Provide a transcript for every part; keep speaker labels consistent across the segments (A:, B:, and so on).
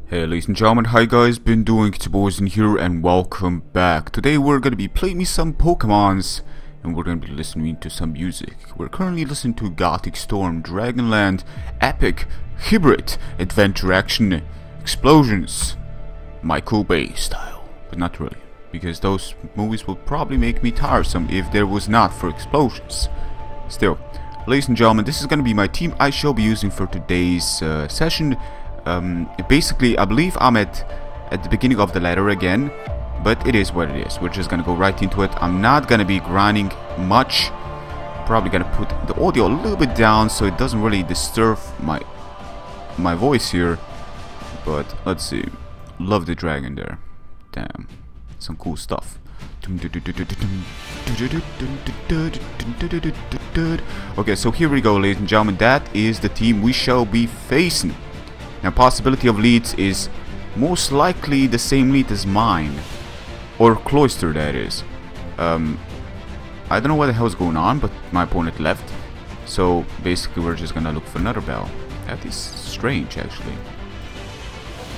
A: Hey ladies and gentlemen, how you guys been doing? It's your boys in here and welcome back. Today we're gonna be playing me some Pokemons and we're gonna be listening to some music. We're currently listening to Gothic Storm, Dragonland, Epic, Hybrid, Adventure Action, Explosions, Michael Bay style. But not really, because those movies would probably make me tiresome if there was not for explosions. Still, ladies and gentlemen, this is gonna be my team I shall be using for today's session. Basically, I believe I'm at the beginning of the ladder again, but it is what it is. We're just gonna go right into it. I'm not gonna be grinding much. Probably gonna put the audio a little bit down so it doesn't really disturb my voice here. But let's see. Love the dragon there. Damn, some cool stuff. Okay, so here we go, ladies and gentlemen. That is the team we shall be facing. Now, possibility of leads is most likely the same lead as mine, or Cloister, that is. I don't know what the hell's going on, but my opponent left. So basically, we're just gonna look for another bell. That is strange, actually.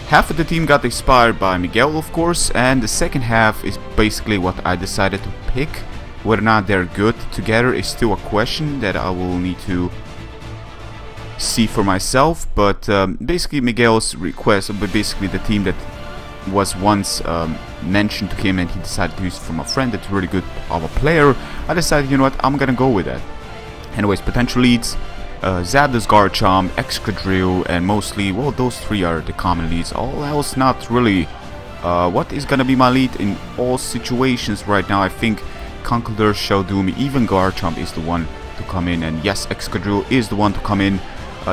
A: Half of the team got inspired by Miguel, of course, and the second half is basically what I decided to pick. Whether or not they're good together is still a question that I will need to see for myself, but basically Miguel's request, but basically the team that was once mentioned to him and he decided to use it from a friend that's really good of a player, I decided, you know what, I'm gonna go with that. Anyways, potential leads, Zapdos, Garchomp, Excadrill, and mostly, well, those three are the common leads. All else not really. What is gonna be my lead in all situations right now? I think Conkeldurr, Shelldoom, even Garchomp is the one to come in, and yes, Excadrill is the one to come in.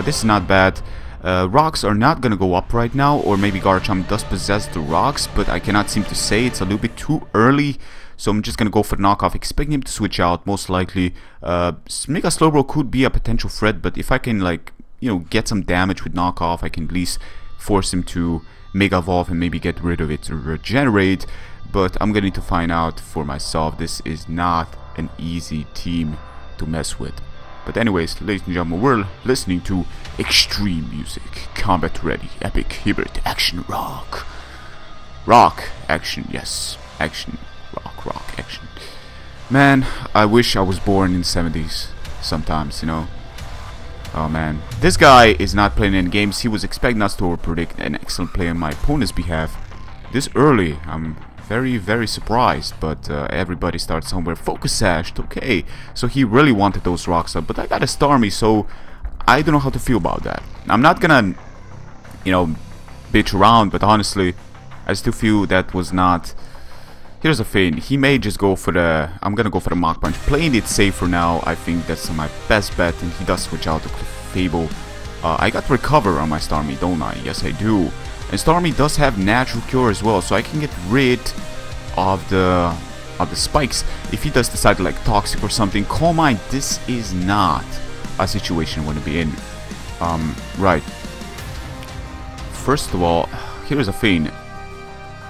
A: This is not bad. Rocks are not gonna go up right now, or maybe Garchomp does possess the rocks, but I cannot seem to say. It's a little bit too early, so I'm just gonna go for the knockoff, expecting him to switch out, most likely. Mega Slowbro could be a potential threat, but if I can, like, you know, get some damage with knockoff, I can at least force him to Mega Evolve and maybe get rid of it to regenerate. But I'm gonna need to find out for myself. This is not an easy team to mess with. But anyways, ladies and gentlemen, we're listening to extreme music, combat ready, epic, hybrid, action, rock. Rock, action, yes, action, rock, action. Man, I wish I was born in the 70s sometimes, you know. Oh man, this guy is not playing any games. He was expecting us to overpredict an excellent play on my opponent's behalf this early. I'm very surprised, but everybody starts somewhere. Focus sashed, okay. So he really wanted those rocks up, but I got a Starmie, so I don't know how to feel about that. I'm not gonna, you know, bitch around, but honestly, I still feel that was not. Here's the thing, he may just go for the. I'm gonna go for the Mach Punch. Playing it safe for now, I think that's my best bet, and he does switch out to Clefable. I got Recover on my Starmie, don't I? Yes, I do. And Starmie does have Natural Cure as well, so I can get rid of the spikes if he does decide to, like, Toxic or something. Calm Mind, this is not a situation I want to be in. Right. First of all, here's a thing.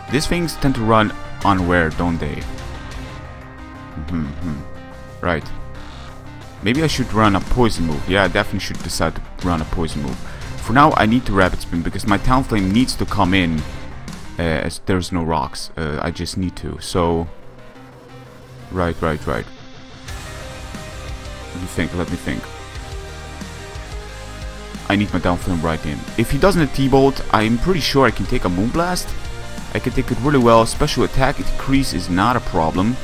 A: These things tend to run unaware, don't they? Right. Maybe I should run a Poison move. Yeah, I definitely should decide to run a Poison move. For now, I need to Rapid Spin because my Talonflame needs to come in as there's no rocks. I just need to. So, right. Let me think. I need my Talonflame right in. If he doesn't have T-Bolt, I'm pretty sure I can take a Moonblast. I can take it really well. Special attack increase is not a problem.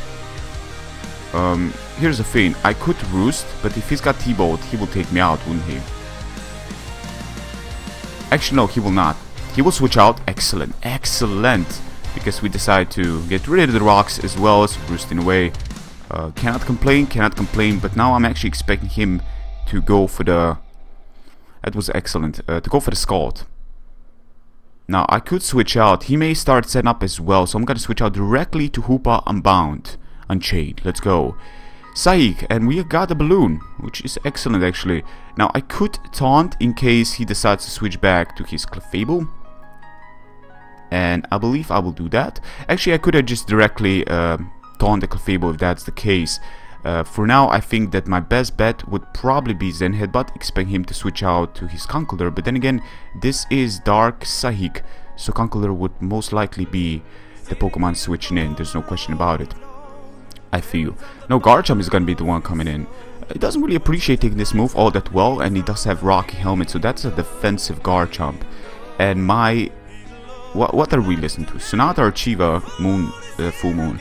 A: Here's the thing. I could Roost, but if he's got T-Bolt, he will take me out, wouldn't he? Actually, no, he will not. He will switch out. Excellent. Because we decide to get rid of the rocks as well as roosting away. Cannot complain, but now I'm actually expecting him to go for the. That was excellent. To go for the Scald. Now, I could switch out. He may start setting up as well, so I'm gonna switch out directly to Hoopa Unbound. Unchained. Let's go. Psych, and we got a balloon, which is excellent actually. Now I could taunt in case he decides to switch back to his Clefable, and I believe I will do that. Actually, I could have just directly taunt the Clefable if that's the case. For now, I think that my best bet would probably be Zen Headbutt, expecting him to switch out to his Conkeldurr, but then again, this is Dark Psychic, So Conkeldurr would most likely be the Pokemon switching in. There's no question about it, I feel. No, Garchomp is going to be the one coming in. He doesn't really appreciate taking this move all that well, and he does have Rocky Helmet, so that's a defensive Garchomp. And my... What are we listening to? Sonata or Chiva Moon, Full Moon?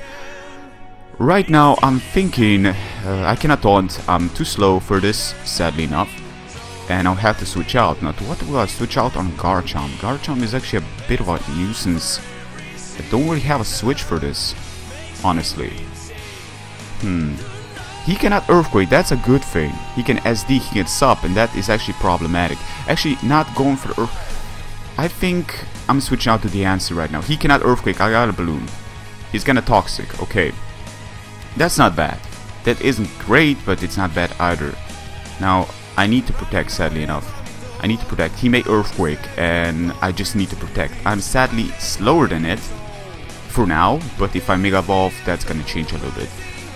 A: Right now, I'm thinking I cannot taunt. I'm too slow for this, sadly enough. And I'll have to switch out. Now, to what will I switch out on Garchomp? Garchomp is actually a bit of a nuisance. I don't really have a switch for this, honestly. He cannot Earthquake, that's a good thing. He can SD, he can Sup, and that is actually problematic. Actually, not going for Earth... I think I'm switching out to the answer right now. He cannot Earthquake, I got a Balloon. He's gonna Toxic, okay. That's not bad. That isn't great, but it's not bad either. Now, I need to protect, sadly enough. I need to protect. He may Earthquake, and I just need to protect. I'm sadly slower than it for now, but if I Mega Evolve, that's gonna change a little bit.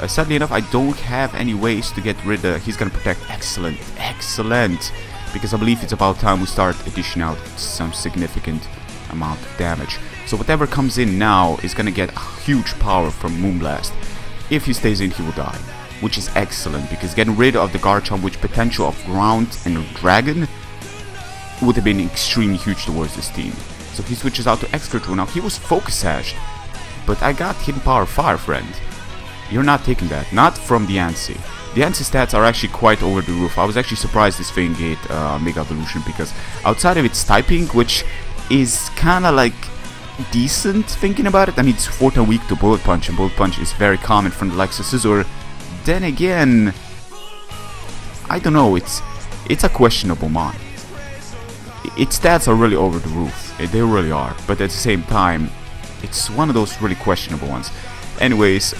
A: Sadly enough, I don't have any ways to get rid of... He's gonna protect. Excellent, excellent. Because I believe it's about time we start dishing out some significant amount of damage. So whatever comes in now is gonna get huge power from Moonblast. If he stays in, he will die, which is excellent, because getting rid of the Garchomp with potential of Ground and Dragon would have been extremely huge towards this team. So he switches out to Excadrill. Now he was Focus Sashed, but I got Hidden Power Fire, friend. You're not taking that, not from the Diancie. The Diancie stats are actually quite over the roof. I was actually surprised this thing get Mega Evolution, because outside of its typing, which is kinda like decent thinking about it, I mean it's 4-turn weak to Bullet Punch, and Bullet Punch is very common from the likes of Scizor. Then again, I don't know, it's a questionable mon. Its stats are really over the roof, they really are, but at the same time, it's one of those really questionable ones. Anyways,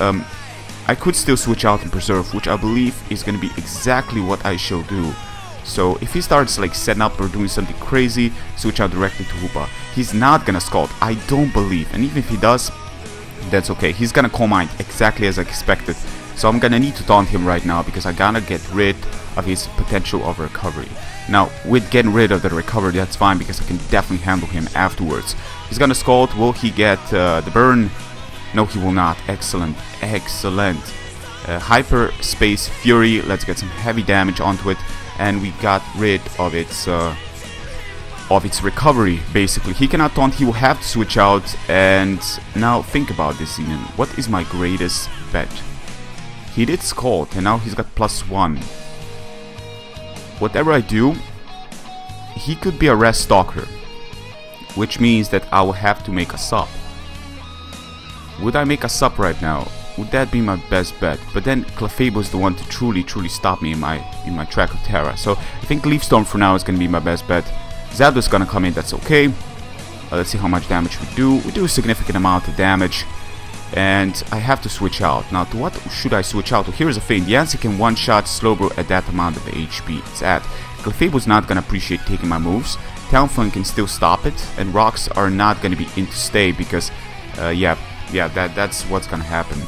A: I could still switch out and Preserve, which I believe is going to be exactly what I shall do. So if he starts like setting up or doing something crazy, switch out directly to Hoopa. He's not going to Scald, I don't believe, and even if he does, that's okay. He's going to Calm Mind exactly as I expected. So I'm going to need to taunt him right now, because I gotta get rid of his potential of recovery. Now, with getting rid of the recovery, that's fine, because I can definitely handle him afterwards. He's going to Scald, will he get the burn? No, he will not. Excellent, excellent. Hyperspace Fury, let's get some heavy damage onto it, and we got rid of its recovery, basically. He cannot taunt, he will have to switch out, and now think about this, Zenon. What is my greatest bet? He did Scald, and now he's got +1. Whatever I do, he could be a Rest Stalker, which means that I will have to make a Sup. Would I make a Sup right now? Would that be my best bet? But then Clefable is the one to truly stop me in my track of Terra. So I think Leaf Storm for now is going to be my best bet. Zapdos gonna come in, that's okay. Let's see how much damage we do. We do a significant amount of damage. And I have to switch out. Now, to what should I switch out to? Here's the thing. Diancie can one-shot Slowbro at that amount of HP it's at. Clefable's not gonna appreciate taking my moves. Talonflame can still stop it. And Rocks are not gonna be in to stay, because, yeah, that's what's gonna happen,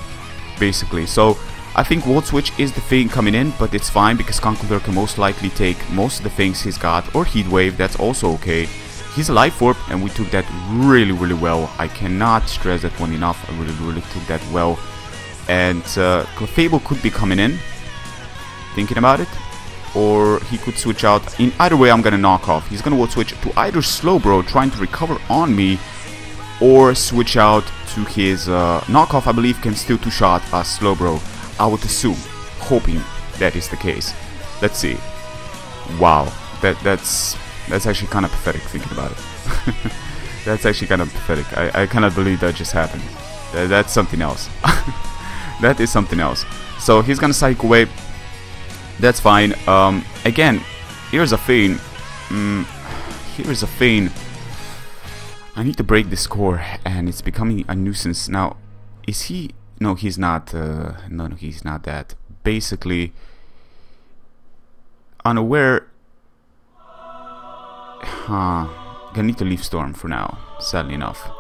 A: basically. So I think Volt Switch is the thing coming in, but it's fine, because Conkeldurr can most likely take most of the things he's got, or Heat Wave, that's also okay. He's a Life Orb, and we took that really well. I cannot stress that one enough. I really took that well. And Clefable could be coming in, thinking about it, or he could switch out. In either way, I'm gonna knock off. He's gonna Volt Switch to either Slowbro, trying to recover on me, or switch out to his knockoff. I believe can still two-shot Slowbro, I would assume, hoping that is the case. Let's see. Wow, that's actually kind of pathetic thinking about it. That's actually kind of pathetic. I cannot believe that just happened. That's something else. That is something else. So he's gonna Psych away. That's fine. Again, here's a thing. Here's a thing. I need to break the score, and it's becoming a nuisance. Now, is he... No, he's not. No, he's not that. Basically, unaware... Gonna need to Leaf Storm for now, sadly enough.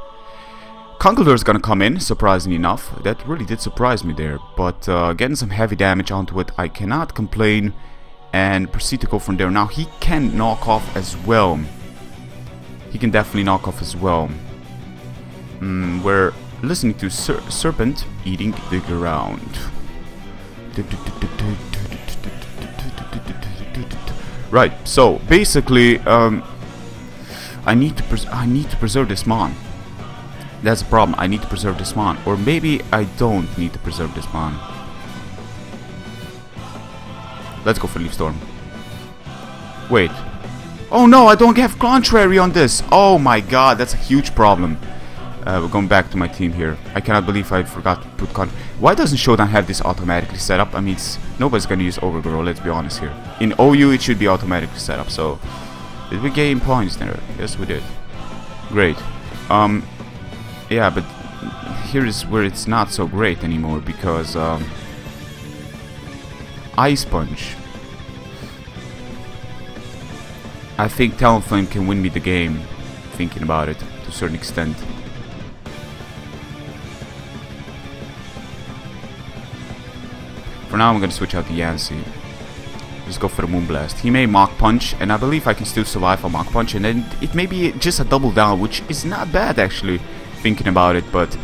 A: Conkeldurr is gonna come in, surprisingly enough. That really did surprise me there. But getting some heavy damage onto it, I cannot complain. And proceed to go from there. Now, he can knock off as well. he can definitely knock off as well. We're listening to Serpent eating the ground. Right, so basically, I need to preserve this mon. That's the problem. I need to preserve this mon, or maybe I don't need to preserve this mon. Let's go for Leaf Storm. Wait. Oh no, I don't have Contrary on this. Oh my god, that's a huge problem. We're going back to my team here. I cannot believe I forgot to put Contrary. Why doesn't Showdown have this automatically set up? I mean, nobody's gonna use Overgrow, let's be honest here. In OU, it should be automatically set up, so... Did we gain points there? Yes, we did. Great. Yeah, but here is where it's not so great anymore, because, Ice Sponge. I think Talonflame can win me the game, thinking about it, to a certain extent. For now, I'm gonna switch out the Yancy. Just go for the Moonblast. He may Mach Punch, and I believe I can still survive a Mach Punch, and then it may be just a double down, which is not bad actually, thinking about it, but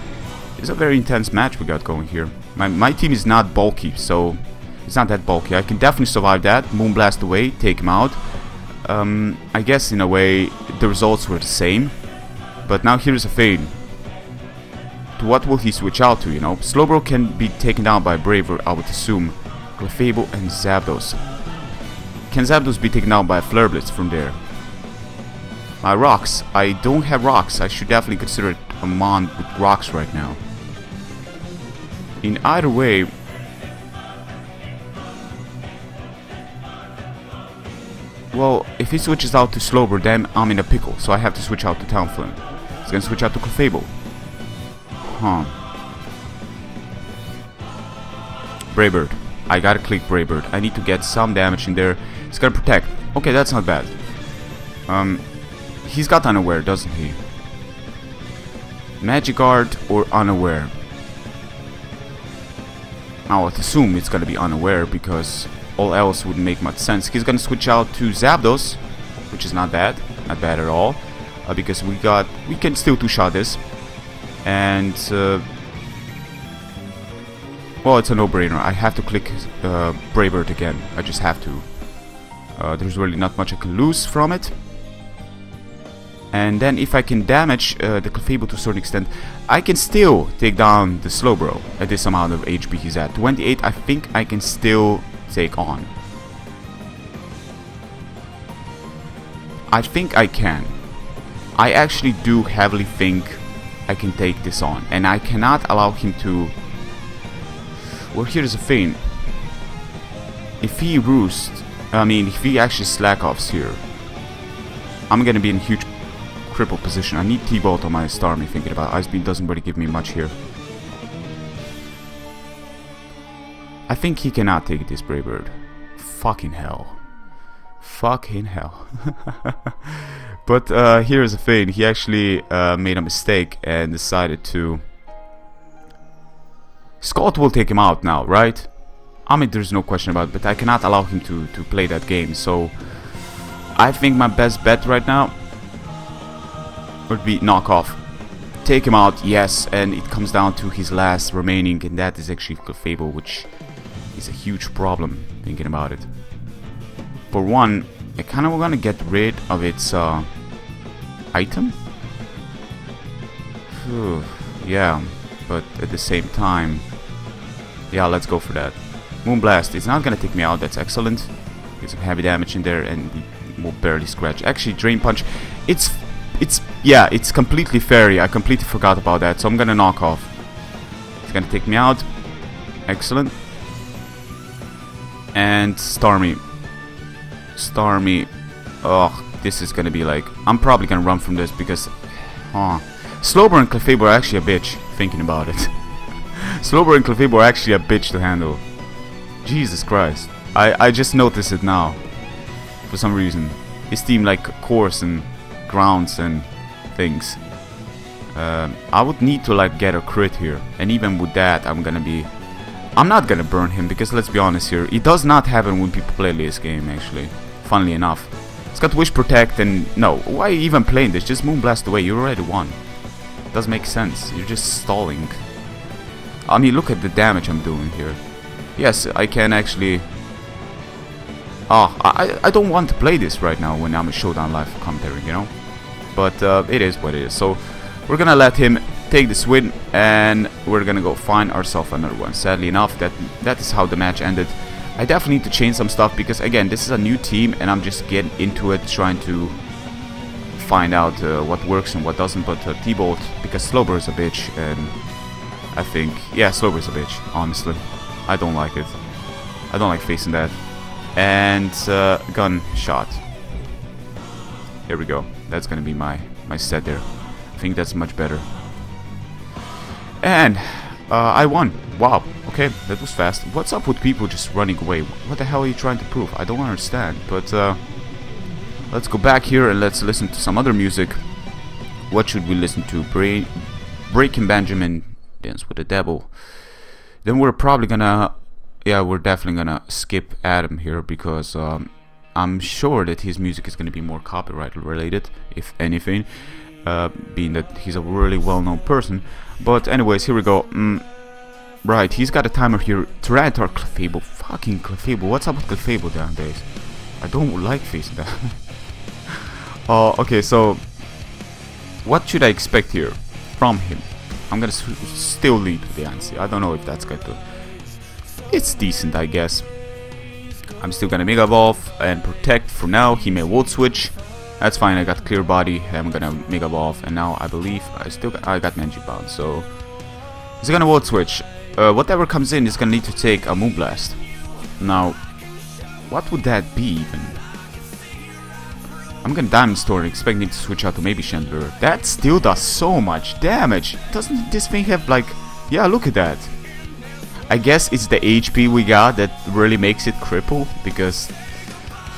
A: it's a very intense match we got going here. My team is not bulky, so it's not that bulky. I can definitely survive that. Moonblast away, take him out. I guess in a way the results were the same, but now here's a fade. To what will he switch out to, you know? Slowbro can be taken down by Braver, I would assume. Clefable and Zapdos. Can Zapdos be taken down by a Flare Blitz from there? My Rocks. I don't have Rocks. I should definitely consider it a mon with Rocks right now. In either way... Well, if he switches out to Slowbro, then I'm in a pickle, so I have to switch out to Talonflame. He's gonna switch out to Clefable. Huh. Braybird. I gotta click Braybird. I need to get some damage in there. He's gonna protect. Okay, that's not bad. He's got Unaware, doesn't he? Magikarp or Unaware? I would assume it's gonna be Unaware because all else wouldn't make much sense. He's gonna switch out to Zapdos, which is not bad. Not bad at all. Because we can still two-shot this. And well, it's a no-brainer. I have to click Braybird again. I just have to. There's really not much I can lose from it. And then if I can damage the Clefable to a certain extent, I can still take down the Slowbro at this amount of HP he's at. 28, I think I can still take on. I think I can. I actually do heavily think I can take this on, and I cannot allow him to... Well, here's the thing. If he if he actually slack-offs here, I'm gonna be in a huge crippled position. I need T-Bolt on my Starmie, thinking about it. Ice Beam doesn't really give me much here. I think he cannot take this Braybird. Fucking hell. Fucking hell. But here's the thing, he actually made a mistake and decided to... Scott will take him out now, right? I mean, there's no question about it, but I cannot allow him to play that game, so... I think my best bet right now would be knock off. Take him out, yes, and it comes down to his last remaining, and that is actually Clefable, which is a huge problem, thinking about it. For one, I kind of want to get rid of its item. Yeah, but at the same time, yeah, let's go for that. Moonblast, it's not gonna take me out, that's excellent. Get some heavy damage in there and we will barely scratch. Actually, Drain Punch, it's completely fairy. I completely forgot about that, so I'm gonna knock off. It's gonna take me out. Excellent. And Starmie. Oh, this is gonna be like... I'm probably gonna run from this because... Slowbro and Clefable are actually a bitch, thinking about it. Slowbro and Clefable are actually a bitch to handle. Jesus Christ. I just noticed it now. For some reason. His team like Course and Grounds and things. I would need to like get a crit here. And even with that, I'm not gonna burn him because let's be honest here. It does not happen when people play this game actually. Funnily enough. It's got Wish Protect and... No, why even playing this? Just Moonblast away, you already won. Doesn't make sense, you're just stalling. I mean, look at the damage I'm doing here. Yes, I can actually... I don't want to play this right now when I'm a Showdown live commentary, you know? But it is what it is. So we're gonna let him take this win, and we're gonna go find ourselves another one. Sadly enough, that is how the match ended. I definitely need to change some stuff because, again, this is a new team and I'm just getting into it, trying to find out what works and what doesn't. But T-Bolt, because Slowbro is a bitch, and I think, yeah, Slowbro is a bitch, honestly. I don't like it. I don't like facing that. And Gunshot. Here we go. That's gonna be my set there. I think that's much better. And I won. Wow. Okay, that was fast. What's up with people just running away? What the hell are you trying to prove? I don't understand. But let's go back here and let's listen to some other music. What should we listen to? Breaking Benjamin, Dance with the Devil. Then we're probably gonna... Yeah, we're definitely gonna skip Adam here because I'm sure that his music is gonna be more copyright related, if anything, being that he's a really well-known person. But anyways, here we go. Right, he's got a timer here. Tyranitar, Clefable, fucking Clefable. What's up with Clefable nowadays? I don't like facing that. Okay, so what should I expect here from him? I'm gonna still lead with the Ansi. I don't know if that's going to... It's decent, I guess. I'm still gonna Mega Evolve and Protect for now. He may Volt Switch. That's fine, I got Clear Body. I'm gonna Mega Evolve, and now I believe I got Manji Bound, so he's gonna Volt Switch. Whatever comes in is gonna need to take a Moonblast. Now, what would that be even? I'm gonna Diamond Store expecting to switch out to maybe Chandler. That still does so much damage. Doesn't this thing have like... Yeah, look at that. I guess it's the HP we got that really makes it cripple, because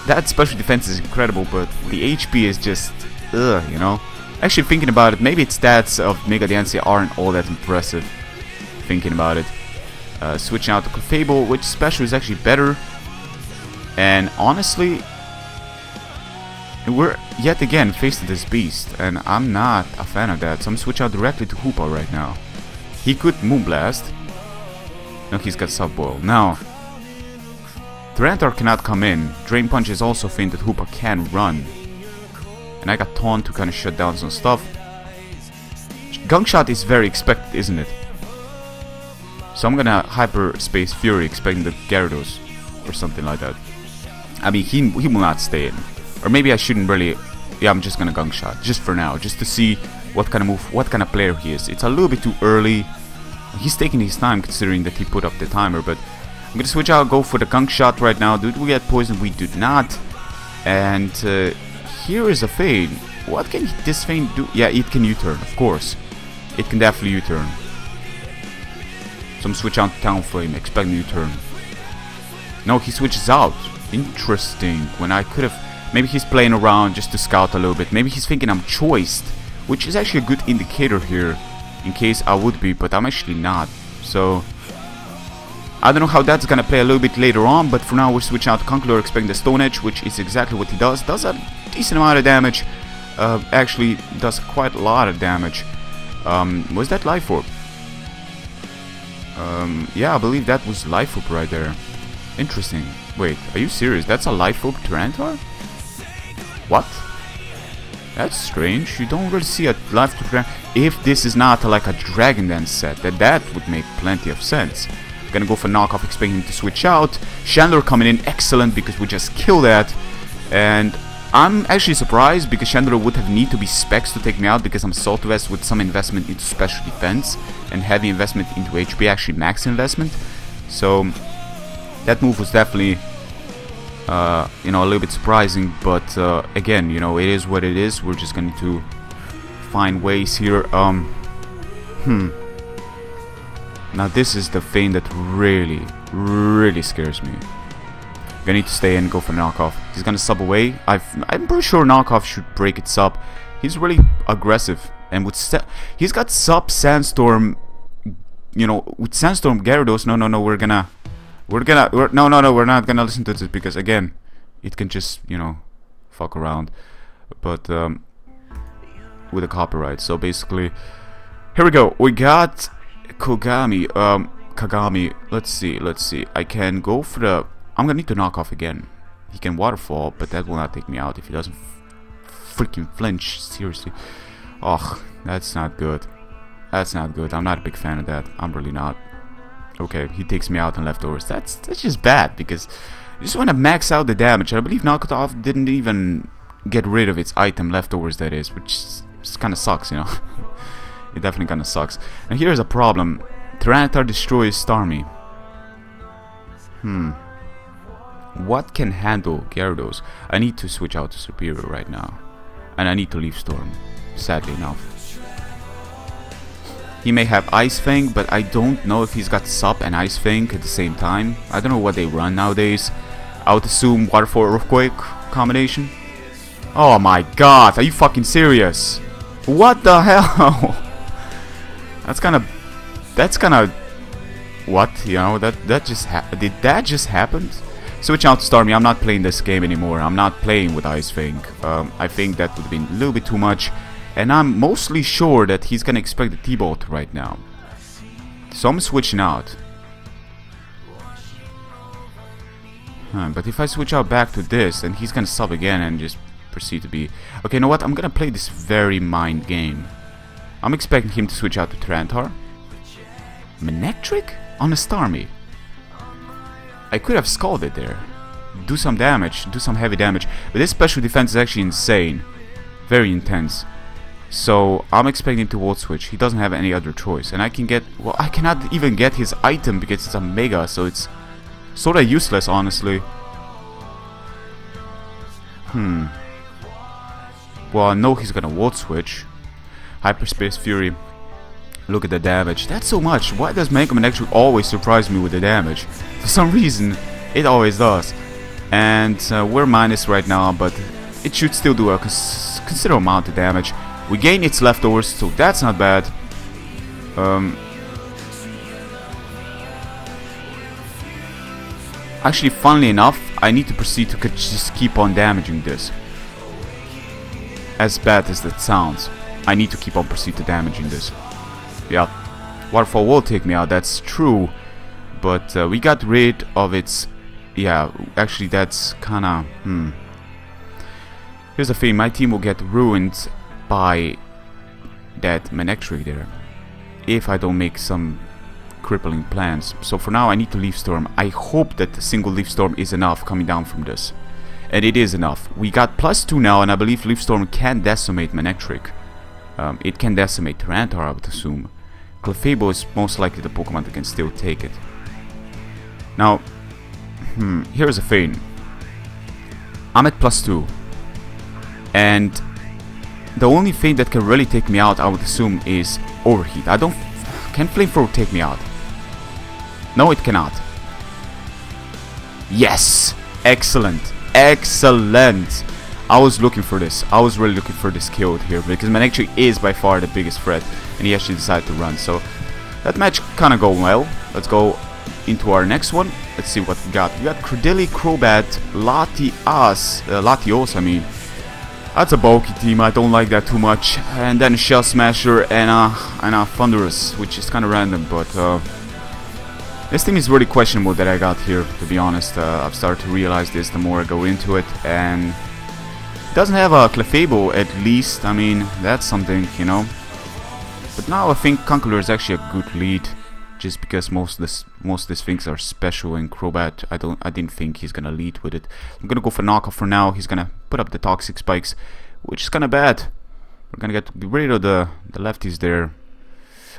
A: that special defense is incredible, but the HP is just, you know. Actually, thinking about it, maybe its stats of Mega Diancie aren't all that impressive. Thinking about it, switching out to Clefable, which special is actually better. And honestly, we're yet again facing this beast, and I'm not a fan of that. So I'm switching out directly to Hoopa right now. He could Moonblast. No, he's got Sub-Boil. Now, Tyranitar cannot come in. Drain Punch is also a thing that Hoopa can run. And I got Taunt to kind of shut down some stuff. Gunk Shot is very expected, isn't it? So I'm gonna Hyperspace Fury, expecting the Gyarados or something like that. I mean, he will not stay in. Or maybe I shouldn't really... Yeah, I'm just gonna Gunk Shot, just for now, just to see what kind of move, what kind of player he is. It's a little bit too early. He's taking his time considering that he put up the timer, but I'm gonna switch out, go for the Gunk Shot right now. Did we get poison? We did not. And here is a Fade. What can this Fade do? Yeah, it can U-turn, of course. It can definitely U-turn. So I'm switch out to Talonflame, expecting U-turn. No, he switches out. Interesting. When I could have... Maybe he's playing around just to scout a little bit. Maybe he's thinking I'm choiced, which is actually a good indicator here. In case I would be, but I'm actually not. So I don't know how that's gonna play a little bit later on, but for now we're switching out to Conkeldurr, expecting the Stone Edge, which is exactly what he does. Does a decent amount of damage. Actually does quite a lot of damage. Was that Life Orb? Yeah, I believe that was Life Orb right there. Interesting. Wait, are you serious? That's a Life Orb Tyranitar? What? That's strange. You don't really see a Life Orb. If this is not like a Dragon Dance set, that would make plenty of sense. Gonna go for knockoff, expecting him to switch out. Chandler coming in, excellent, because we just killed that. And I'm actually surprised, because Chandler would have need to be specs to take me out, because I'm Salt Vest with some investment into special defense and heavy investment into HP, actually max investment. So that move was definitely you know, a little bit surprising, but again, you know, it is what it is. We're just going to find ways here. Now this is the thing that really scares me. Gonna need to stay in and go for knockoff. He's gonna sub away. I'm pretty sure knockoff should break its sub. He's really aggressive, and with he's got sub Sandstorm. You know, with Sandstorm Gyarados. No, we're not gonna listen to this, because again, it can just, you know, fuck around, but with the copyright. So basically, here we go. We got Kagami. Let's see. I can go for the. I'm gonna need to knock off again. He can waterfall, but that will not take me out if he doesn't freaking flinch. Seriously. Oh, that's not good. That's not good. I'm not a big fan of that. I'm really not. Okay, he takes me out on leftovers. That's just bad because you just want to max out the damage. I believe knockoff didn't even get rid of its item leftovers, that is, which kind of sucks, you know. It definitely kind of sucks. And here's a problem. Tyranitar destroys Starmie. What can handle Gyarados? I need to switch out to Superior right now. And I need to leave Storm, sadly enough. He may have Ice Fang, but I don't know if he's got Sup and Ice Fang at the same time. I don't know what they run nowadays. I would assume Waterfall Earthquake combination. Oh my god, are you fucking serious? What the hell? That's kind of what, you know, that just did that just happen? Switch out to Starmie. I'm not playing this game anymore. I'm not playing with Ice Fang. I think that would have been a little bit too much. And I'm mostly sure that he's gonna expect the T-Bolt right now. So I'm switching out. But if I switch out back to this, then he's gonna sub again and just proceed to be... Okay, you know what? I'm gonna play this very mind game. I'm expecting him to switch out to Tyranitar. Manectric? On a Starmie. I could have Scalded there. Do some damage, do some heavy damage. But this special defense is actually insane. Very intense. So I'm expecting him to Volt Switch. He doesn't have any other choice. And I can get... Well, I cannot even get his item because it's a Mega. So it's sort of useless, honestly. Well, I know he's gonna Volt Switch. Hyperspace Fury. Look at the damage. That's so much. Why does Mega Manectric always surprise me with the damage? For some reason, it always does. And we're minus right now, but it should still do a considerable amount of damage. We gain its leftovers, so that's not bad. Actually, funnily enough, I need to proceed to just keep on damaging this. As bad as that sounds, I need to keep on proceed to damaging this. Yeah, Waterfall will take me out, that's true. But we got rid of its... Yeah, actually that's kinda... Here's the thing, my team will get ruined by that Manectric there. If I don't make some crippling plans. So for now I need to Leaf Storm. I hope that the single Leaf Storm is enough coming down from this. And it is enough. We got +2 now, and I believe Leaf Storm can decimate Manectric. It can decimate Tyranitar, I would assume. Clefable is most likely the Pokemon that can still take it. Now, here's the thing. I'm at +2. And the only thing that can really take me out, I would assume, is Overheat. Can Flamethrower take me out? No, it cannot. Yes! Excellent! Excellent! I was looking for this. I was really looking for this kill here because Manectric is by far the biggest threat, and he actually decided to run. So that match kind of go well. Let's go into our next one. Let's see what we got. We got Credilli, Crobat, Latios, I mean. That's a bulky team. I don't like that too much. And then Shell Smasher and a Thunderous, which is kind of random, but this team is really questionable that I got here, to be honest. I've started to realize this the more I go into it, and it doesn't have a Clefable at least. I mean, that's something, you know. But now I think Conkeldurr is actually a good lead, just because most of these things are special. In Crobat, I didn't think he's gonna lead with it. I'm gonna go for knockoff for now. He's gonna put up the Toxic Spikes, which is kind of bad. We're gonna get rid of the lefties there.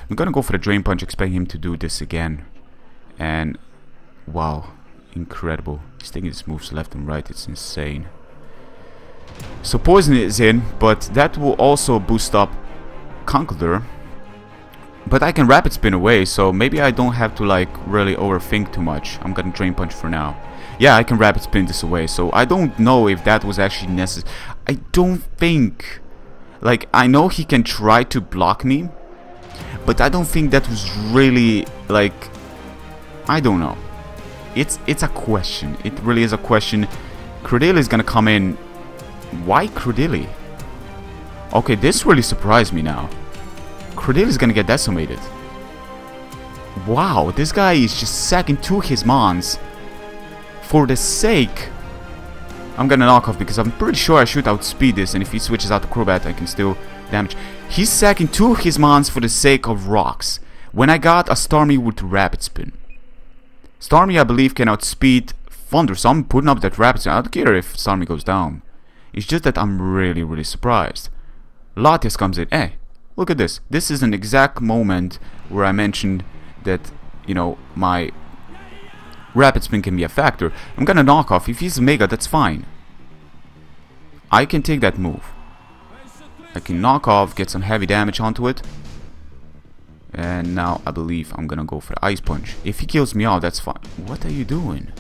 A: I'm gonna go for the Drain Punch, expecting him to do this again. And wow, incredible. He's taking his moves left and right. It's insane. So Poison is in, but that will also boost up Conkeldurr. But I can Rapid Spin away, so maybe I don't have to like really overthink too much. I'm gonna Drain Punch for now. Yeah, I can Rapid Spin this away, so I don't know if that was actually necessary. I don't think... Like, I know he can try to block me, but I don't think that was really, like... I don't know. It's a question. It really is a question. Credilli is gonna come in Why Credilli? Okay, this really surprised me now. Credilli is gonna get decimated. Wow, this guy is just sacking 2 his mons for the sake. I'm gonna knock off because I'm pretty sure I should outspeed this, and if he switches out to Crobat I can still damage. He's sacking 2 his mons for the sake of rocks. When I got a Starmie with Rapid Spin. Starmie I believe can outspeed Thunder, so I'm putting up that Rapid Spin. I don't care if Starmie goes down. It's just that I'm really surprised. Latias comes in. Hey, look at this. This is an exact moment where I mentioned that, you know, my Rapid Spin can be a factor. I'm gonna knock off. If he's Mega, that's fine. I can take that move. I can knock off, get some heavy damage onto it. And now I believe I'm gonna go for the Ice Punch. If he kills me out, that's fine. What are you doing?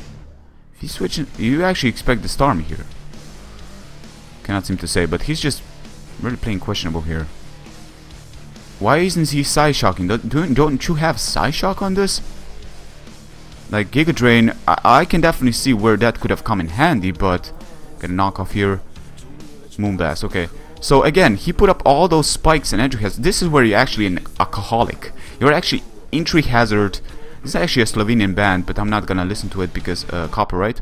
A: If he's switching... You actually expect the Starmie here. Cannot seem to say, but he's just really playing questionable here. Why isn't he Psy-Shocking? Don't you have Psy-Shock on this? Like Giga Drain, I can definitely see where that could have come in handy, but gonna knock off here. Moonblast, okay. So again, he put up all those spikes and entry hazard. This is where you're actually an alcoholic. You're actually entry hazard. This is actually a Slovenian band, but I'm not gonna listen to it because copyright.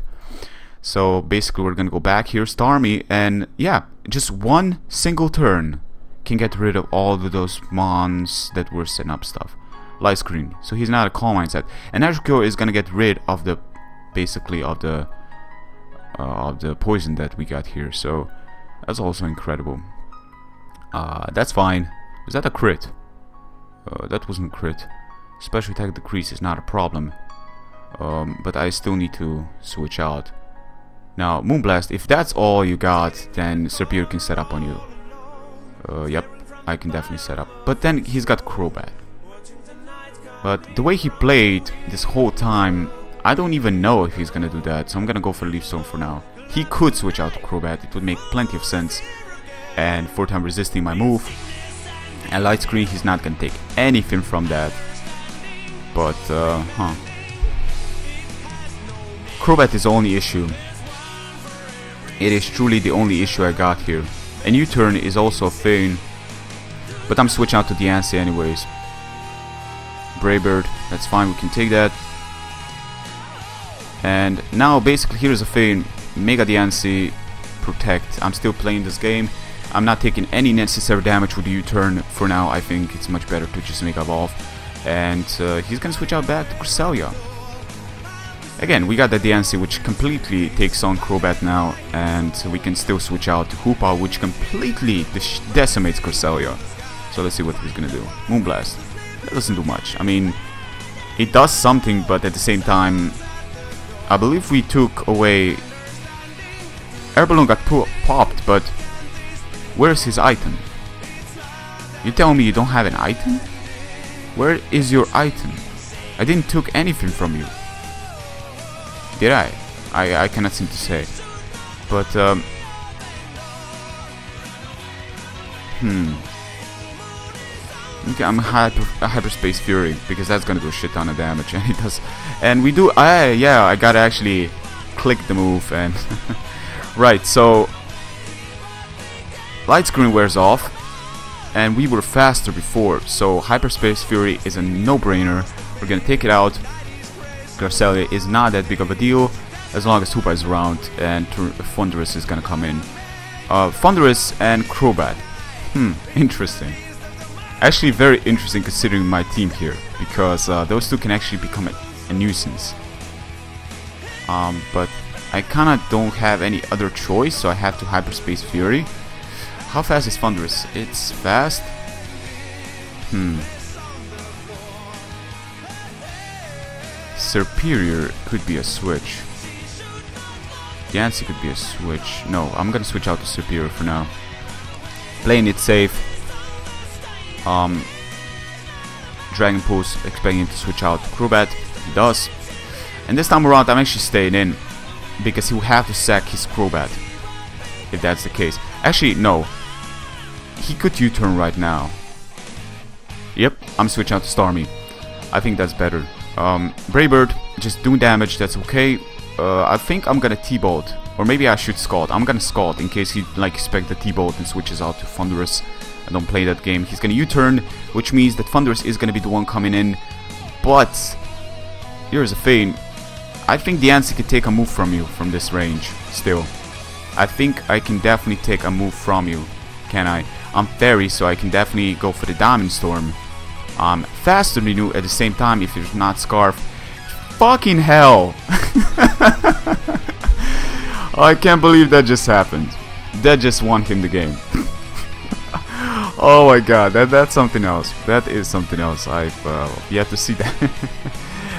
A: So basically we're gonna go back here, Starmie, and yeah, just one single turn can get rid of all of those mons that were setting up stuff. Light Screen, so he's not a Calm Mindset. And Cure is gonna get rid of the, basically of the poison that we got here. So that's also incredible. That's fine. Was that a crit? That wasn't crit. Special attack decrease is not a problem. But I still need to switch out. Now, Moonblast, if that's all you got, then Serperior can set up on you. Yep, I can definitely set up. But then he's got Crobat. But the way he played this whole time, I don't even know if he's gonna do that. So I'm gonna go for Leaf Stone for now. He could switch out to Crobat, it would make plenty of sense. And 4-time resisting my move. And Light Screen, he's not gonna take anything from that. But, Crobat is the only issue. It is truly the only issue I got here. And U-turn is also a thing. But I'm switching out to Diancie anyways. Brave Bird, that's fine, we can take that. And now basically here's a thing. Mega Diancie, Protect. I'm still playing this game. I'm not taking any necessary damage with the U-turn for now. I think it's much better to just Mega Evolve. And he's gonna switch out back to Cresselia. Again, we got the Diancie, which completely takes on Crobat now, and we can still switch out to Hoopa, which completely decimates Cresselia. So let's see what he's gonna do. Moonblast. That doesn't do much. I mean, it does something, but at the same time, I believe we took away... Air Balloon got popped, but where's his item? You tell me you don't have an item? Where is your item? I didn't took anything from you. Did I? I cannot seem to say. But, Okay, I'm Hyperspace Fury, because that's gonna do a shit ton of damage, and it does. And we do, yeah, I gotta actually click the move, and... Right, so... Light Screen wears off, and we were faster before, so Hyperspace Fury is a no-brainer. We're gonna take it out. Cresselia is not that big of a deal as long as Hoopa is around, and Thundurus is gonna come in. Thundurus and Crobat. Interesting. Actually very interesting considering my team here, because those two can actually become a nuisance. But I kinda don't have any other choice, so I have to Hyperspace Fury. How fast is Thundurus? It's fast. Serperior could be a switch. Diancie could be a switch. No, I'm gonna switch out to Serperior for now. Playing it safe. Dragon Pulse, expecting him to switch out to Crobat. He does. And this time around I'm actually staying in, because he will have to sack his Crobat, if that's the case. Actually, no. He could U-turn right now. Yep, I'm switching out to Starmie. I think that's better. Brave Bird, just doing damage, that's okay. I think I'm gonna T-Bolt Or maybe I should Scald. I'm gonna Scald in case he like expect the T-Bolt and switches out to Thunderous. I don't play that game. He's gonna U-turn, which means that Thunderous is gonna be the one coming in. But here's a thing. I think the Ansi can take a move from you from this range still. I think I can definitely take a move from you. Can I? I'm Fairy, so I can definitely go for the Diamond Storm. I'm faster than you at the same time if you're not Scarf. Fucking hell! I can't believe that just happened. That just won him the game. Oh my god, that's something else. That is something else. I've yet to see that.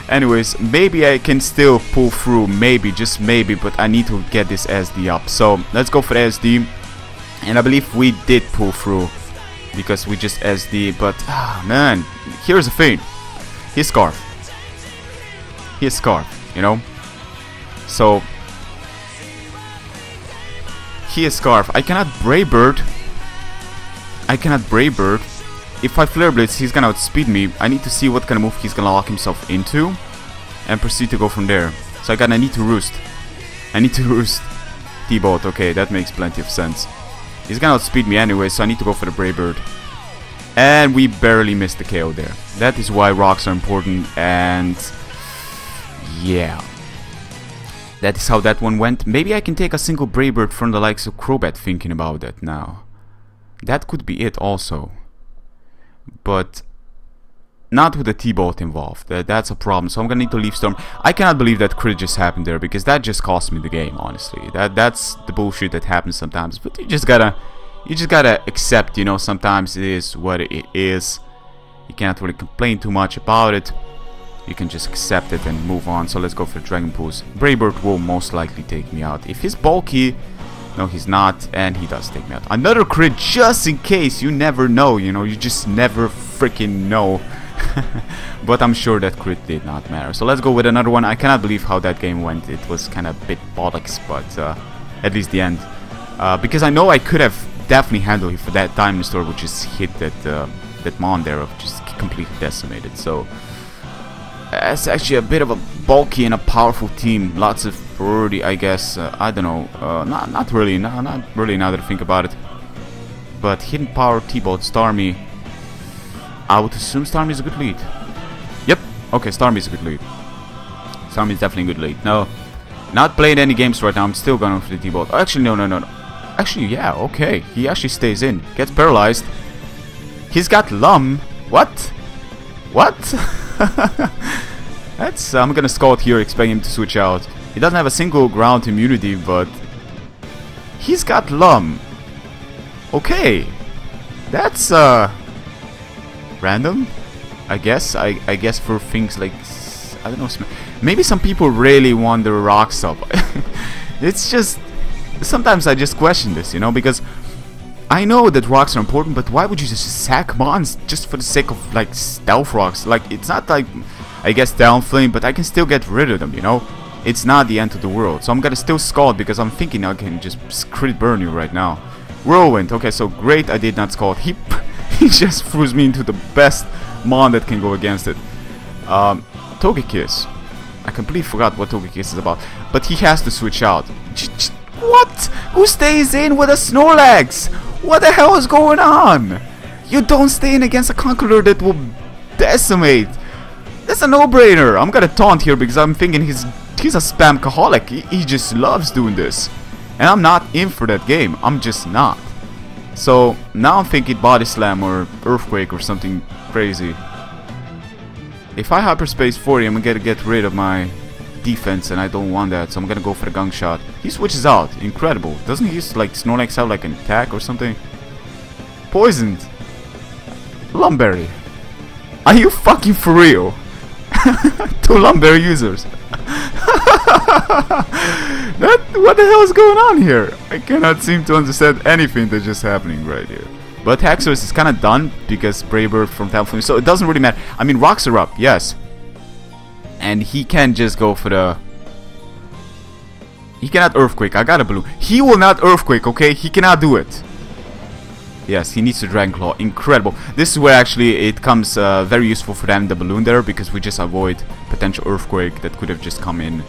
A: Anyways, maybe I can still pull through. Maybe, just maybe, but I need to get this SD up. So, let's go for the SD. And I believe we did pull through. Because we just SD, but man, here's the thing. He's Scarf. He's Scarf, you know? So he is Scarf. I cannot Brave Bird. I cannot Brave Bird. If I Flare Blitz, he's gonna outspeed me. I need to see what kind of move he's gonna lock himself into and proceed to go from there. So I need to Roost. I need to Roost T-Bolt. Okay, that makes plenty of sense. He's gonna outspeed me anyway, so I need to go for the Brave Bird. And we barely missed the KO there. That is why rocks are important, and yeah. That is how that one went. Maybe I can take a single Brave Bird from the likes of Crobat, thinking about that now. That could be it also. But not with the T-Bolt involved. That's a problem, so I'm gonna need to Leaf Storm. I cannot believe that crit just happened there, because that just cost me the game, honestly. That's the bullshit that happens sometimes, but you just gotta accept, you know, sometimes it is what it is. You cannot really complain too much about it. You can just accept it and move on. So let's go for Dragon Pulse. Brave Bird will most likely take me out. If he's bulky, no, he's not, and he does take me out. Another crit just in case. You never know, you know, you just never freaking know. But I'm sure that crit did not matter. So let's go with another one. I cannot believe how that game went. It was kind of a bit bollocks, but at least the end. Because I know I could have definitely handled it for that Diamond Storm, which just hit that Mon there, just completely decimated. So it's actually a bit of a bulky and a powerful team. Lots of priority, I guess. I don't know. Not really. No, not really. Now that I think about it. But Hidden Power, T-Bolt, Starmie. I would assume Starmie is a good lead. Yep. Okay, Starmie is a good lead. Starmie is definitely a good lead. No, not playing any games right now. I'm still going for the T-Bolt. Oh, actually, no. Actually, yeah. Okay, he actually stays in. Gets paralyzed. He's got Lum. What? That's. I'm gonna Scald here, expecting him to switch out. He doesn't have a single ground immunity, but he's got Lum. Okay, that's random, I guess. I guess for things like, I don't know, maybe some people really want the rocks up. It's just, sometimes I just question this, you know, because I know that rocks are important, but why would you just sack mons just for the sake of like stealth rocks? Like, it's not like, I guess, Downflame, but I can still get rid of them, you know. It's not the end of the world, so I'm gonna still Scald because I'm thinking I can just crit burn you right now. Whirlwind. Okay, so great, I did not Scald. He just throws me into the best mon that can go against it. Togekiss. I completely forgot what Togekiss is about. But he has to switch out. What? Who stays in with a Snorlax? What the hell is going on? You don't stay in against a Conkeldurr that will decimate. That's a no-brainer. I'm gonna taunt here because I'm thinking he's a spam-kaholic. He just loves doing this. And I'm not in for that game. I'm just not. So now I'm thinking Body Slam or Earthquake or something crazy. If I Hyperspace 40, I'm gonna get rid of my defense, and I don't want that, so I'm gonna go for the Gunk Shot. He switches out. Incredible. Doesn't he use like Snorlax have like an attack or something? Poisoned. Lumberry. Are you fucking for real? 2 Lumberry users. What the hell is going on here? I cannot seem to understand anything that's just happening right here. But Haxorus is kind of done because Brave Bird from Talonflame, so it doesn't really matter. I mean, rocks are up, yes. And he can just go for the... He cannot Earthquake, I got a blue. He will not Earthquake, okay? He cannot do it. Yes, he needs to Dragon Claw. Incredible. This is where actually it comes very useful for them, the balloon there, because we just avoid potential Earthquake that could have just come in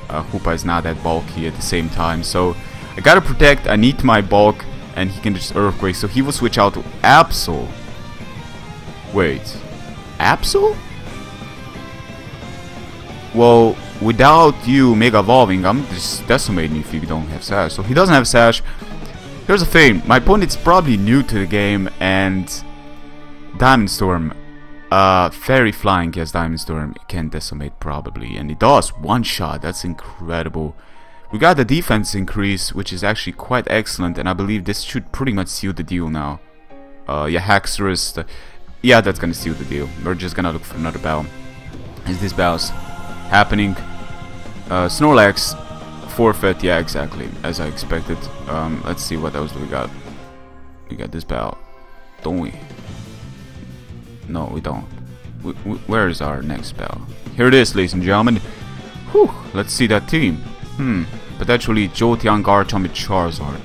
A: Hoopa is not that bulky at the same time, so I gotta protect. I need my bulk, and he can just Earthquake, so he will switch out to Absol. Wait, Absol? Well, without you Mega Evolving, I'm just decimating if you don't have Sash. So he doesn't have Sash. Here's the thing, my opponent's probably new to the game, and Diamond Storm, Fairy Flying, yes, Diamond Storm can decimate probably, and it does, one shot, that's incredible. We got the defense increase, which is actually quite excellent, and I believe this should pretty much seal the deal now. Yeah, Haxorus, yeah, that's gonna seal the deal. We're just gonna look for another battle. Is this battle's happening? Snorlax, forfeit, yeah, exactly, as I expected. Let's see what else we got. We got this battle, don't we? No, we don't. Where is our next battle? Here it is, ladies and gentlemen. Whew, let's see that team. Potentially Jolteon, Garchomp, and Charizard.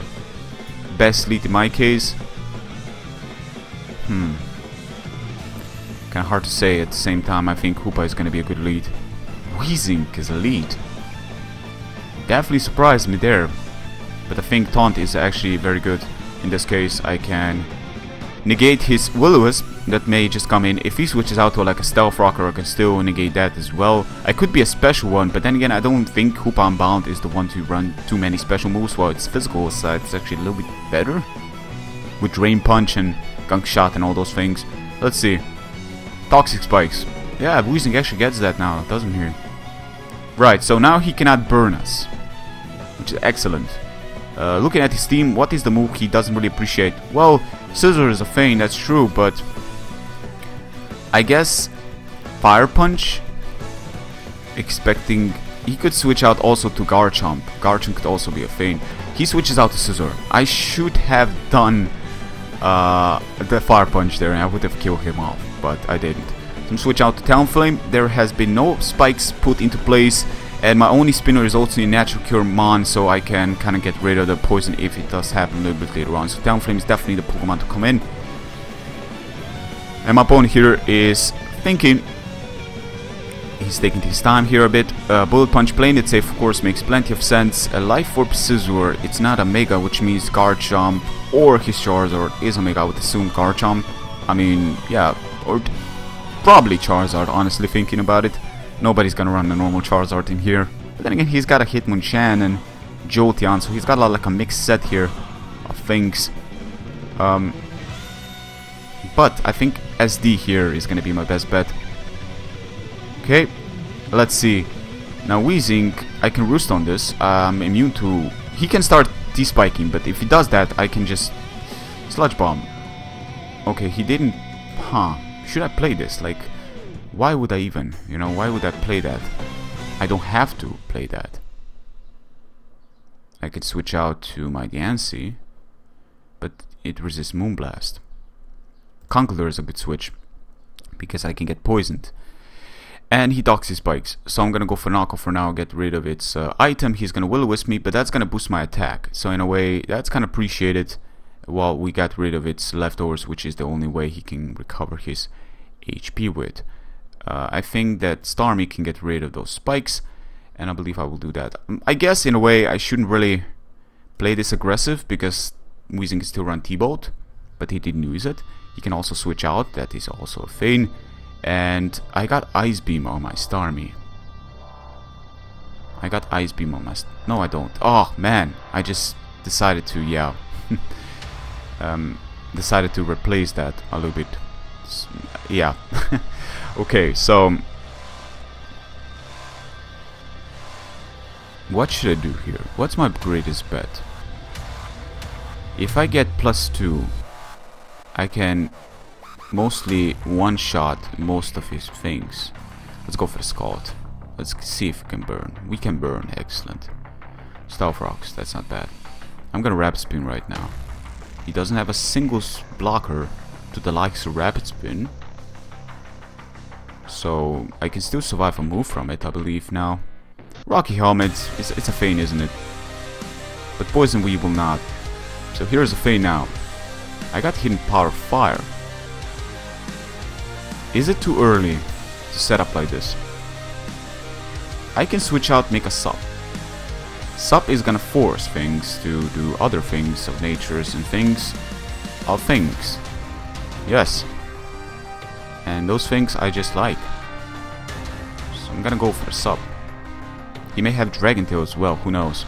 A: Best lead in my case. Kinda hard to say. At the same time, I think Hoopa is gonna be a good lead. Weezing is a lead. Definitely surprised me there. But I think Taunt is actually very good. In this case, I can negate his Will-O-Wisp that may just come in. If he switches out to like a Stealth Rocker, I can still negate that as well. I could be a special one, but then again, I don't think Hoopa Unbound is the one to run too many special moves, while its physical side is actually a little bit better. With Drain Punch and Gunk Shot and all those things. Let's see. Toxic Spikes. Yeah, Weezing actually gets that now, doesn't he? Right, so now he cannot burn us, which is excellent. Looking at his team, what is the move he doesn't really appreciate? Well, Scissor is a feint, that's true, but I guess Fire Punch, expecting he could switch out also to Garchomp. Garchomp could also be a feint. He switches out to Scissor. I should have done the Fire Punch there and I would have killed him off, but I didn't. So switch out to Talonflame. There has been no spikes put into place, and my only spinner is also in Natural Cure Mon, so I can kind of get rid of the poison if it does happen a little bit later on. So Talonflame is definitely the Pokemon to come in. And my opponent here is thinking. He's taking his time here a bit. Bullet Punch, playing it safe, of course, makes plenty of sense. A Life Orb Scizor, it's not a Mega, which means Garchomp or his Charizard is a Mega. I would assume Garchomp. I mean, yeah, or probably Charizard, honestly, thinking about it. Nobody's gonna run a normal Charizard in here. But then again, he's got a Hitmonchan and Jolteon, so he's got like a mixed set here of things. But I think SD here is gonna be my best bet. Okay, let's see. Now Weezing, I can Roost on this. I'm immune to... He can start T-Spiking, but if he does that, I can just Sludge Bomb. Okay, he didn't... Huh. Should I play this? Like, why would I even? You know, why would I play that? I don't have to play that. I could switch out to my Diancie, but it resists Moonblast. Conkeldurr is a good switch, because I can get poisoned. And he docks his spikes, so I'm gonna go for Knockoff for now, get rid of its item. He's gonna Will-O-Wisp me, but that's gonna boost my attack. So in a way, that's kind of appreciated. While we got rid of its leftovers, which is the only way he can recover his HP with. I think that Starmie can get rid of those spikes, and I believe I will do that. I guess in a way I shouldn't really play this aggressive, because Weezing can still run T-Bolt, but he didn't use it. He can also switch out, that is also a feint. And I got Ice Beam on my Starmie. I got Ice Beam on my... No, I don't. Oh, man. I just decided to, yeah. Decided to replace that a little bit. Yeah. Okay, so... What should I do here? What's my greatest bet? If I get +2, I can... mostly one-shot most of his things. Let's go for the Scald. Let's see if we can burn. We can burn, excellent. Stealth Rocks, that's not bad. I'm gonna Rapid Spin right now. He doesn't have a single blocker to the likes of Rapid Spin. So I can still survive a move from it, I believe now. Rocky Helmet, it's a feint, isn't it? But Poison Weed will not. So here's a feint now. I got Hidden Power of Fire. Is it too early to set up like this? I can switch out, make a sub. Sup is gonna force things to do other things of natures and things of things. Yes. And those things I just like. So I'm gonna go for the Sup. He may have Dragon Tail as well, who knows.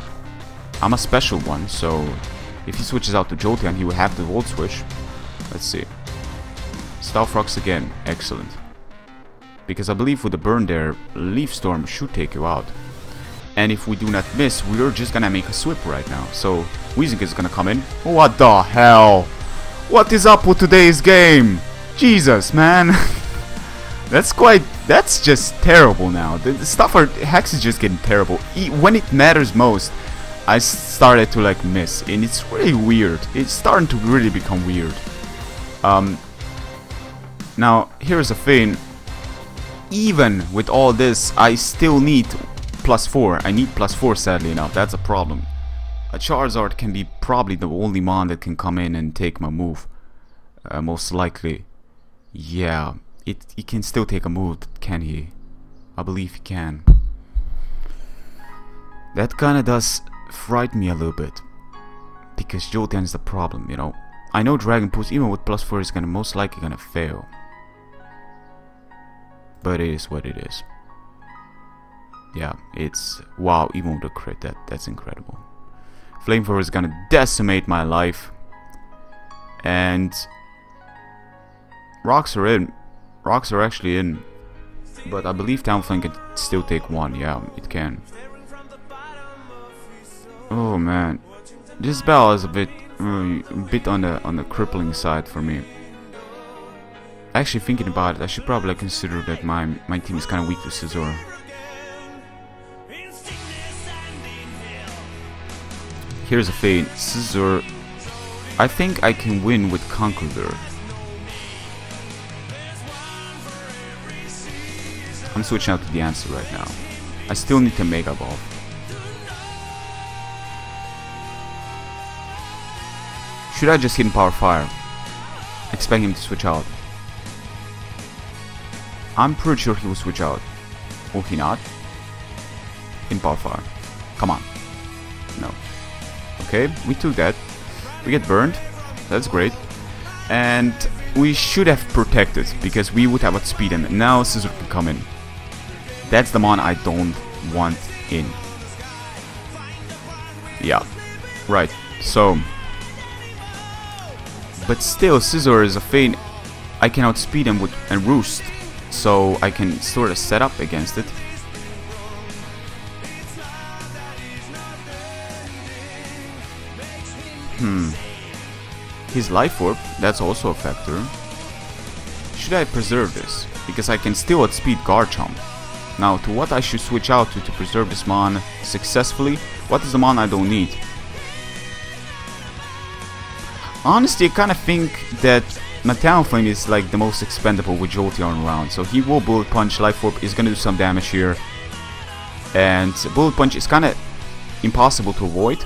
A: I'm a special one, so if he switches out to Jolteon, he will have the Volt Switch. Let's see. Stealth Rocks again, excellent. Because I believe with the burn there, Leaf Storm should take you out. And if we do not miss, we're just gonna make a sweep right now. So Weezing is gonna come in. What the hell? What is up with today's game? Jesus, man. That's just terrible now. The stuff our Hex is just getting terrible. When it matters most, I started to like miss, and it's really weird. It's starting to really become weird. Now here's the thing. Even with all this, I still need +4. I need +4, sadly enough. That's a problem. A Charizard can be probably the only mon that can come in and take my move. Most likely. Yeah, he can still take a move, can he? I believe he can. That kinda does frighten me a little bit. Because Jolteon is the problem, you know. I know Dragon Pulse, even with +4, is gonna most likely gonna fail. But it is what it is. Yeah, it's... wow, even with a crit, that's incredible. Flamethrower is gonna decimate my life. And... Rocks are in. Rocks are actually in. But I believe Talonflame can still take one. Yeah, it can. Oh man. This battle is a bit on the crippling side for me. Actually, thinking about it, I should probably consider that my team is kind of weak to Scizor. Here's a fade. Scizor. I think I can win with Conkeldurr. I'm switching out to the answer right now. I still need to Mega Evolve. Should I just hit him Power Fire? Expect him to switch out. I'm pretty sure he will switch out. Will he not? In Power Fire. Come on. No. Okay, we took that. We get burned. That's great. And we should have protected, because we would have outspeed him. Now Scizor can come in. That's the mon I don't want in. Yeah. Right. So... but still, Scizor is a feint. I can outspeed him with and Roost. So I can sort of set up against it. His Life Orb, that's also a factor. Should I preserve this? Because I can still outspeed Garchomp. Now, to what I should switch out to preserve this mon successfully? What is the mon I don't need? Honestly, I kind of think that my Talonflame is like the most expendable with Jolteon around. So he will Bullet Punch, Life Orb is going to do some damage here. And Bullet Punch is kind of impossible to avoid.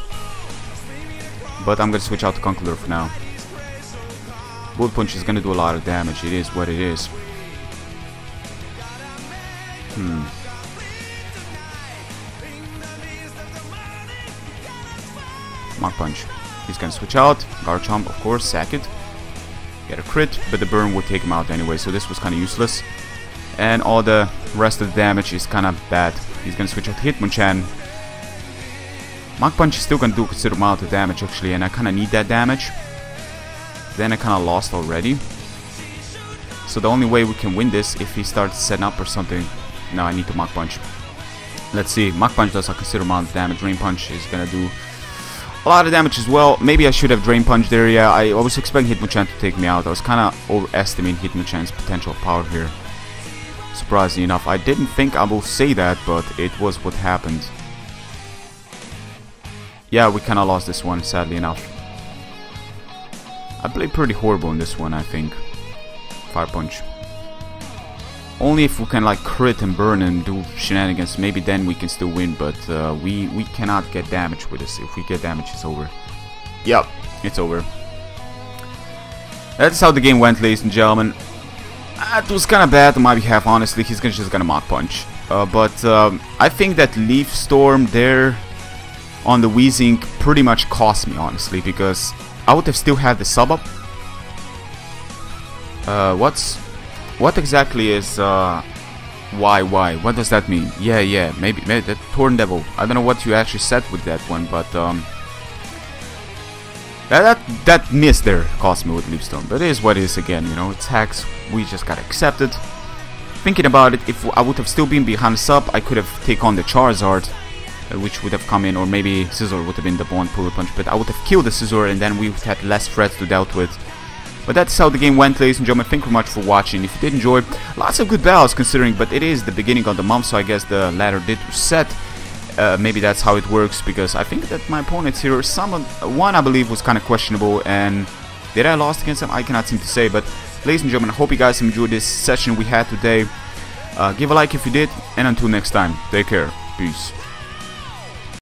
A: But I'm going to switch out to Conkeldurr for now. Bullet Punch is going to do a lot of damage. It is what it is. Mach Punch. He's going to switch out. Garchomp, of course, sack it. Get a crit, but the burn would take him out anyway, so this was kind of useless. And all the rest of the damage is kind of bad. He's going to switch out to Hitmonchan. Mach Punch is still going to do a considerable amount of damage actually, and I kind of need that damage. Then I kind of lost already. So the only way we can win this if he starts setting up or something. No, I need to Mach Punch. Let's see. Mach Punch does a considerable amount of damage. Drain Punch is going to do a lot of damage as well. Maybe I should have Drain Punch there. Yeah, I was expecting Hitmonchan to take me out. I was kind of overestimating Hitmonchan's potential power here. Surprisingly enough. I didn't think I will say that, but it was what happened. Yeah, we kind of lost this one, sadly enough. I played pretty horrible in this one, I think. Fire Punch. Only if we can like crit and burn and do shenanigans, maybe then we can still win, but we cannot get damage with this. If we get damage, it's over. Yep, it's over. That's how the game went, ladies and gentlemen. It was kind of bad on my behalf, honestly. He's just gonna Mach Punch. But I think that Leaf Storm there on the Weezing pretty much cost me, honestly, because I would have still had the sub up. What exactly is why? What does that mean? Yeah, maybe that Torn Devil. I don't know what you actually said with that one, but that miss there cost me with Leaf Stone. But it is what it is again, you know, it's hacks, we just gotta accept it. Thinking about it, if I would have still been behind sub, I could have taken on the Charizard, which would have come in, or maybe Scizor would have been the one Puller Punch, but I would have killed the Scizor and then we would have had less threats to deal with. But that's how the game went, ladies and gentlemen. Thank you very much for watching. If you did enjoy, lots of good battles considering, but it is the beginning of the month, so I guess the ladder did reset. Maybe that's how it works, because I think that my opponents here, one I believe was kind of questionable, and did I lost against them? I cannot seem to say, but ladies and gentlemen, I hope you guys enjoyed this session we had today. Give a like if you did, and until next time, take care. Peace.